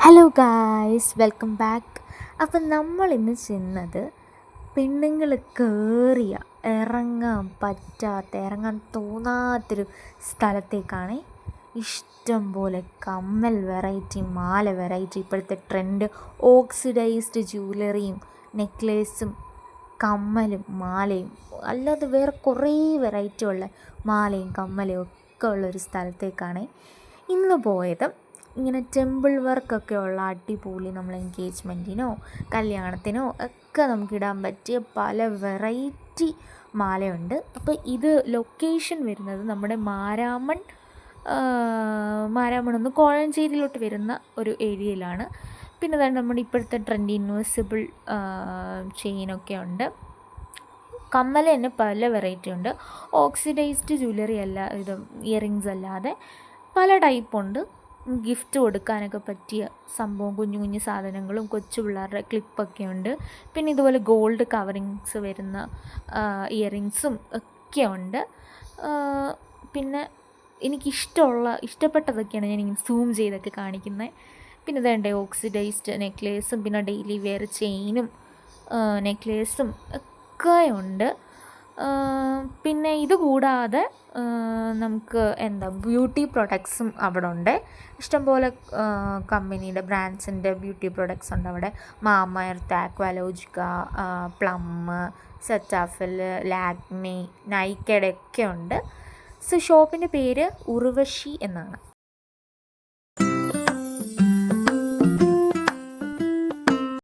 Hello guys, welcome back. അപ്പം നമ്മൾ ഇന്ന് ചെന്നത് പെണ്ണുങ്ങൾ കയറിയ ഇറങ്ങാൻ തോന്നാത്തൊരു സ്ഥലത്തേക്കാണ്. ഇഷ്ടം പോലെ കമ്മൽ വെറൈറ്റി, മാല വെറൈറ്റി, ഇപ്പോഴത്തെ ട്രെൻഡ് ഓക്സിഡൈസ്ഡ് ജ്വല്ലറിയും നെക്ലേസും കമ്മലും മാലയും അല്ലാതെ വേറെ കുറേ വെറൈറ്റി ഉള്ള മാലയും കമ്മലും ഒക്കെ ഉള്ളൊരു സ്ഥലത്തേക്കാണ് ഇന്ന് പോയത്. ഇങ്ങനെ ടെമ്പിൾ വർക്കൊക്കെ ഉള്ള അടിപൊളി, നമ്മൾ എൻഗേജ്മെൻറ്റിനോ കല്യാണത്തിനോ ഒക്കെ നമുക്കിടാൻ പറ്റിയ പല വെറൈറ്റി മാലയുണ്ട്. അപ്പോൾ ഇത് ലൊക്കേഷൻ വരുന്നത് നമ്മുടെ മാരാമൺ കോഴഞ്ചേരിയിലോട്ട് വരുന്ന ഒരു ഏരിയയിലാണ്. പിന്നെ അതാണ് നമ്മുടെ ഇപ്പോഴത്തെ ട്രെൻഡ് ഇൻവെസിബിൾ ചെയിനൊക്കെ ഉണ്ട്. കമ്മൽ തന്നെ പല വെറൈറ്റി ഉണ്ട്. ഓക്സിഡൈസ്ഡ് ജ്വല്ലറി അല്ല, ഇത് ഇയറിങ്സ് അല്ലാതെ പല ടൈപ്പുണ്ട്. ഗിഫ്റ്റ് കൊടുക്കാനൊക്കെ പറ്റിയ സംഭവം, കുഞ്ഞു കുഞ്ഞു സാധനങ്ങളും കൊച്ചു പിള്ളേരുടെ ക്ലിപ്പൊക്കെ ഉണ്ട്. പിന്നെ ഇതുപോലെ ഗോൾഡ് കവറിങ്സ് വരുന്ന ഇയറിങ്സും ഒക്കെ ഉണ്ട്. പിന്നെ ഇഷ്ടപ്പെട്ടതൊക്കെയാണ് ഞാനിങ്ങനെ സൂം ചെയ്തൊക്കെ കാണിക്കുന്നത്. പിന്നെ ഇതേണ്ട ഓക്സിഡൈസ്ഡ് നെക്ലേസും പിന്നെ ഡെയിലി വെയർ ചെയിനും നെക്ലേസും ഒക്കെ ഉണ്ട്. പിന്നെ ഇതുകൂടാതെ നമുക്ക് ബ്യൂട്ടി പ്രൊഡക്ട്സും അവിടെ ഉണ്ട്. ഇഷ്ടംപോലെ കമ്പനിയുടെ ബ്രാൻഡ്സിൻ്റെ ബ്യൂട്ടി പ്രൊഡക്ട്സ് ഉണ്ട് അവിടെ. Mama earth, Aqualogica, plum, Cetaphil, Lakme, നൈക്കയുടെ ഒക്കെ ഉണ്ട്. സോ ഷോപ്പിൻ്റെ പേര് ഉർവശി എന്നാണ്.